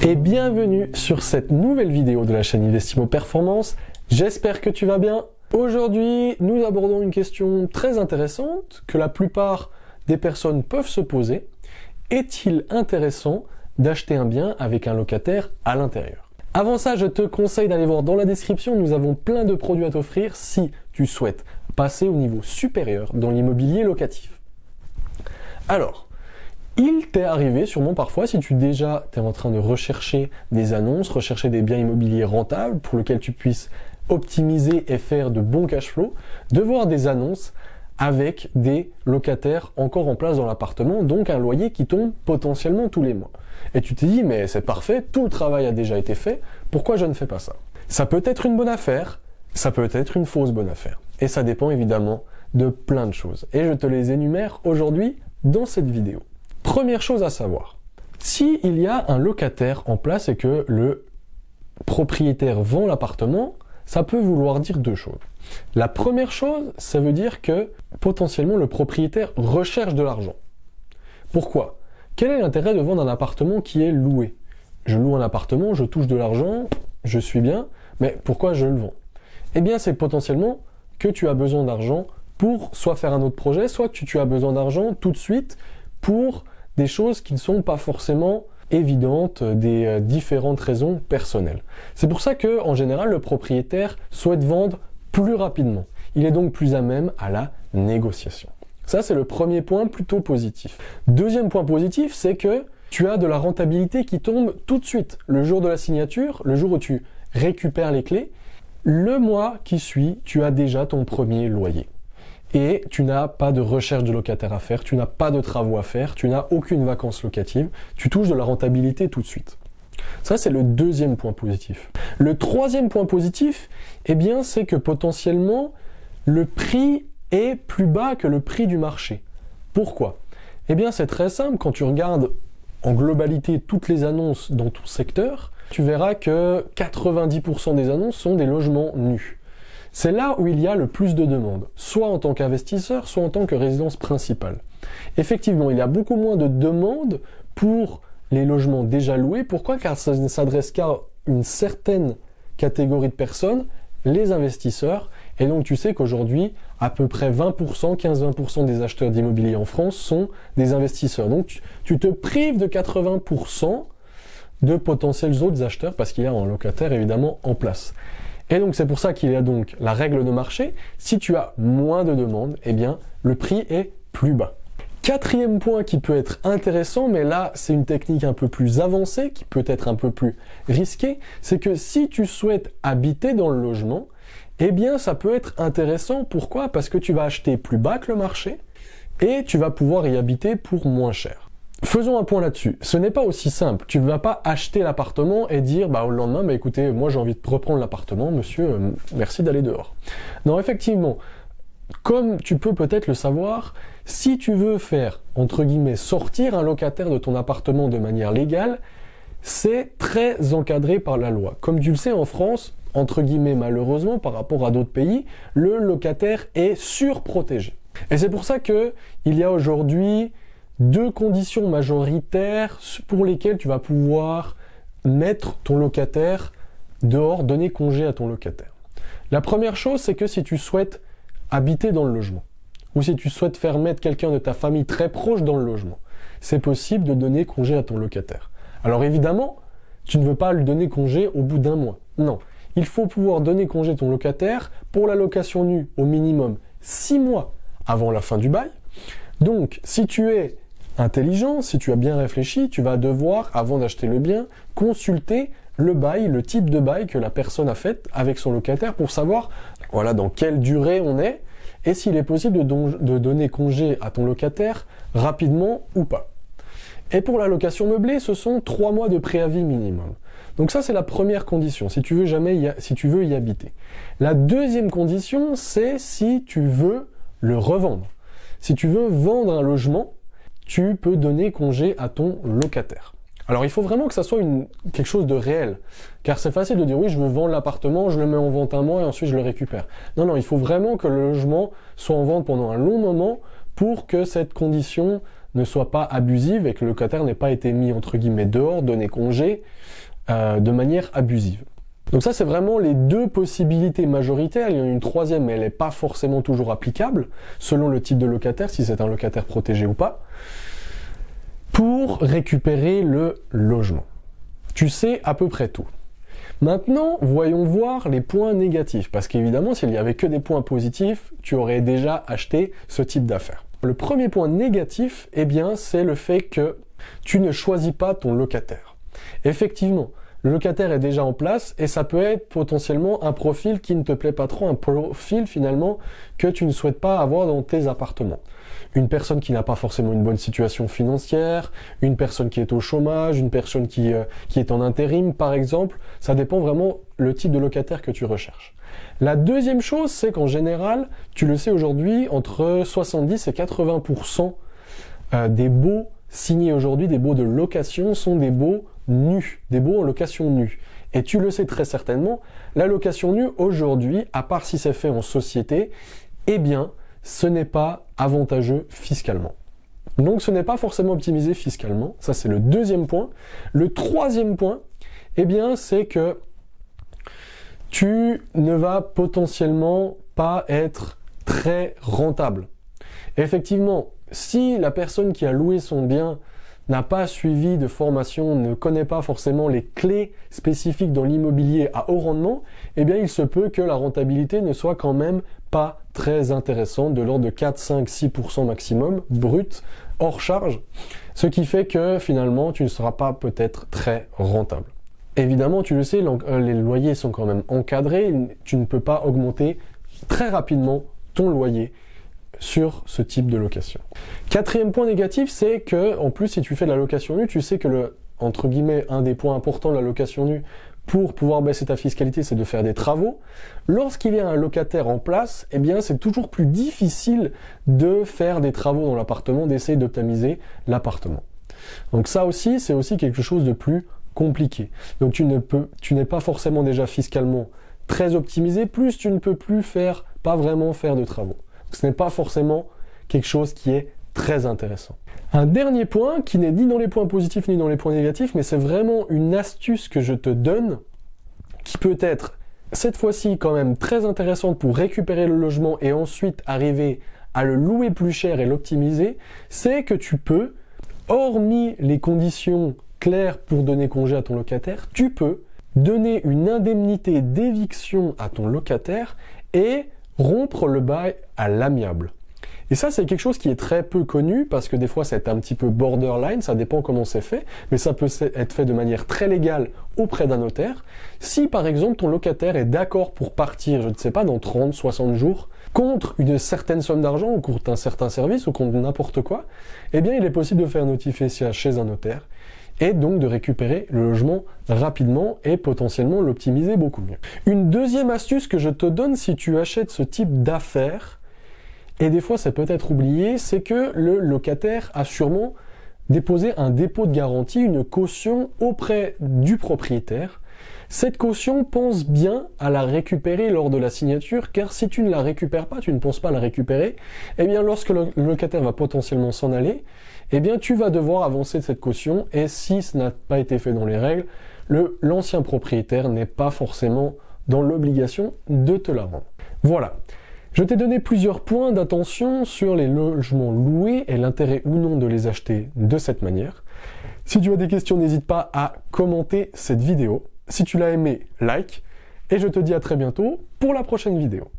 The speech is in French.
Et bienvenue sur cette nouvelle vidéo de la chaîne Investimo Performance. J'espère que tu vas bien. Aujourd'hui, nous abordons une question très intéressante que la plupart des personnes peuvent se poser. Est-il intéressant d'acheter un bien avec un locataire à l'intérieur? Avant ça, je te conseille d'aller voir dans la description, nous avons plein de produits à t'offrir si tu souhaites passer au niveau supérieur dans l'immobilier locatif. Alors, il t'est arrivé sûrement parfois, si tu déjà es en train de rechercher des annonces, rechercher des biens immobiliers rentables pour lesquels tu puisses optimiser et faire de bons cash flow, de voir des annonces avec des locataires encore en place dans l'appartement, donc un loyer qui tombe potentiellement tous les mois. Et tu te dis, mais c'est parfait, tout le travail a déjà été fait, pourquoi je ne fais pas ça? Ça peut être une bonne affaire, ça peut être une fausse bonne affaire. Et ça dépend évidemment de plein de choses. Et je te les énumère aujourd'hui dans cette vidéo. Première chose à savoir, si il y a un locataire en place et que le propriétaire vend l'appartement, ça peut vouloir dire deux choses. La première chose, ça veut dire que potentiellement le propriétaire recherche de l'argent. Pourquoi? Quel est l'intérêt de vendre un appartement qui est loué? Je loue un appartement, je touche de l'argent, je suis bien, mais pourquoi je le vends? Eh bien, c'est potentiellement que tu as besoin d'argent pour soit faire un autre projet, soit que tu as besoin d'argent tout de suite pour des choses qui ne sont pas forcément évidentes, des différentes raisons personnelles. C'est pour ça que, en général, le propriétaire souhaite vendre plus rapidement. Il est donc plus à même à la négociation. Ça, c'est le premier point plutôt positif. Deuxième point positif, c'est que tu as de la rentabilité qui tombe tout de suite. Le jour de la signature, le jour où tu récupères les clés, le mois qui suit, tu as déjà ton premier loyer. Et tu n'as pas de recherche de locataire à faire, tu n'as pas de travaux à faire, tu n'as aucune vacance locative, tu touches de la rentabilité tout de suite. Ça, c'est le deuxième point positif. Le troisième point positif, eh bien, c'est que potentiellement, le prix est plus bas que le prix du marché. Pourquoi? Eh bien, c'est très simple. Quand tu regardes en globalité toutes les annonces dans ton secteur, tu verras que 90% des annonces sont des logements nus. C'est là où il y a le plus de demandes, soit en tant qu'investisseur, soit en tant que résidence principale. Effectivement, il y a beaucoup moins de demandes pour les logements déjà loués. Pourquoi? Car ça ne s'adresse qu'à une certaine catégorie de personnes, les investisseurs. Et donc tu sais qu'aujourd'hui, à peu près 20%, 15-20% des acheteurs d'immobilier en France sont des investisseurs. Donc tu te prives de 80% de potentiels autres acheteurs parce qu'il y a un locataire évidemment en place. Et donc c'est pour ça qu'il y a donc la règle de marché. Si tu as moins de demandes, eh bien le prix est plus bas. Quatrième point qui peut être intéressant, mais là c'est une technique un peu plus avancée, qui peut être un peu plus risquée, c'est que si tu souhaites habiter dans le logement, eh bien ça peut être intéressant. Pourquoi? Parce que tu vas acheter plus bas que le marché et tu vas pouvoir y habiter pour moins cher. Faisons un point là-dessus. Ce n'est pas aussi simple. Tu ne vas pas acheter l'appartement et dire au lendemain, écoutez, moi j'ai envie de reprendre l'appartement, monsieur, merci d'aller dehors. Non, effectivement, comme tu peux peut-être le savoir, si tu veux faire, entre guillemets, sortir un locataire de ton appartement de manière légale, c'est très encadré par la loi. Comme tu le sais, en France, entre guillemets, malheureusement, par rapport à d'autres pays, le locataire est surprotégé. Et c'est pour ça que il y a aujourd'hui deux conditions majoritaires pour lesquelles tu vas pouvoir mettre ton locataire dehors, donner congé à ton locataire. La première chose, c'est que si tu souhaites habiter dans le logement, ou si tu souhaites faire mettre quelqu'un de ta famille très proche dans le logement, c'est possible de donner congé à ton locataire. Alors évidemment, tu ne veux pas lui donner congé au bout d'un mois. Non, il faut pouvoir donner congé à ton locataire pour la location nue au minimum 6 mois avant la fin du bail. Donc, si tu es intelligent, si tu as bien réfléchi, tu vas devoir, avant d'acheter le bien, consulter le bail, le type de bail que la personne a fait avec son locataire pour savoir dans quelle durée on est et s'il est possible de donner congé à ton locataire rapidement ou pas. Et pour la location meublée, ce sont 3 mois de préavis minimum. Donc ça, c'est la première condition, si tu veux y habiter. La deuxième condition, c'est si tu veux le revendre. Si tu veux vendre un logement, tu peux donner congé à ton locataire. Alors il faut vraiment que ça soit quelque chose de réel, car c'est facile de dire oui, je veux vendre l'appartement, je le mets en vente un mois et ensuite je le récupère. Non, il faut vraiment que le logement soit en vente pendant un long moment pour que cette condition ne soit pas abusive et que le locataire n'ait pas été mis entre guillemets dehors, donné congé de manière abusive. Donc ça, c'est vraiment les deux possibilités majoritaires. Il y en a une troisième, mais elle n'est pas forcément toujours applicable, selon le type de locataire, si c'est un locataire protégé ou pas, pour récupérer le logement. Tu sais à peu près tout. Maintenant, voyons voir les points négatifs, parce qu'évidemment, s'il n'y avait que des points positifs, tu aurais déjà acheté ce type d'affaires. Le premier point négatif, eh bien, c'est le fait que tu ne choisis pas ton locataire. Effectivement, le locataire est déjà en place et ça peut être potentiellement un profil qui ne te plaît pas trop, un profil finalement que tu ne souhaites pas avoir dans tes appartements. Une personne qui n'a pas forcément une bonne situation financière, une personne qui est au chômage, une personne qui est en intérim par exemple, ça dépend vraiment le type de locataire que tu recherches. La deuxième chose, c'est qu'en général, tu le sais aujourd'hui, entre 70 et 80% des baux signés aujourd'hui, des baux de location, sont des baux nus, des baux en location nue. Et tu le sais très certainement, la location nue aujourd'hui, à part si c'est fait en société, eh bien, ce n'est pas avantageux fiscalement. Donc ce n'est pas forcément optimisé fiscalement, ça c'est le deuxième point. Le troisième point, eh bien, c'est que tu ne vas potentiellement pas être très rentable. Effectivement, si la personne qui a loué son bien n'a pas suivi de formation, ne connaît pas forcément les clés spécifiques dans l'immobilier à haut rendement, eh bien il se peut que la rentabilité ne soit quand même pas très intéressante, de l'ordre de 4, 5, 6% maximum, brut, hors charge, ce qui fait que finalement tu ne seras pas peut-être très rentable. Évidemment, tu le sais, les loyers sont quand même encadrés, tu ne peux pas augmenter très rapidement ton loyer sur ce type de location. Quatrième point négatif, c'est que, en plus, si tu fais de la location nue, tu sais que entre guillemets, un des points importants de la location nue pour pouvoir baisser ta fiscalité, c'est de faire des travaux. Lorsqu'il y a un locataire en place, eh bien, c'est toujours plus difficile de faire des travaux dans l'appartement, d'essayer d'optimiser l'appartement. Donc ça aussi, c'est aussi quelque chose de plus compliqué. Donc tu n'es pas forcément déjà fiscalement très optimisé, plus tu ne peux plus pas vraiment faire de travaux. Ce n'est pas forcément quelque chose qui est très intéressant. Un dernier point qui n'est ni dans les points positifs ni dans les points négatifs, mais c'est vraiment une astuce que je te donne qui peut être cette fois-ci quand même très intéressante pour récupérer le logement et ensuite arriver à le louer plus cher et l'optimiser, c'est que tu peux, hormis les conditions claires pour donner congé à ton locataire, tu peux donner une indemnité d'éviction à ton locataire et rompre le bail à l'amiable. Et ça, c'est quelque chose qui est très peu connu parce que des fois, c'est un petit peu borderline, ça dépend comment c'est fait, mais ça peut être fait de manière très légale auprès d'un notaire. Si, par exemple, ton locataire est d'accord pour partir, je ne sais pas, dans 30, 60 jours, contre une certaine somme d'argent ou contre un certain service ou contre n'importe quoi, eh bien, il est possible de faire notifier ça chez un notaire et donc de récupérer le logement rapidement et potentiellement l'optimiser beaucoup mieux. Une deuxième astuce que je te donne si tu achètes ce type d'affaires, et des fois c'est peut-être oublié, c'est que le locataire a sûrement déposé un dépôt de garantie, une caution auprès du propriétaire. Cette caution, pense bien à la récupérer lors de la signature, car si tu ne la récupères pas, tu ne penses pas la récupérer, eh bien lorsque le locataire va potentiellement s'en aller, eh bien tu vas devoir avancer de cette caution, et si ce n'a pas été fait dans les règles, l'ancien propriétaire n'est pas forcément dans l'obligation de te la rendre. Voilà. Je t'ai donné plusieurs points d'attention sur les logements loués et l'intérêt ou non de les acheter de cette manière. Si tu as des questions, n'hésite pas à commenter cette vidéo. Si tu l'as aimé, like. Et je te dis à très bientôt pour la prochaine vidéo.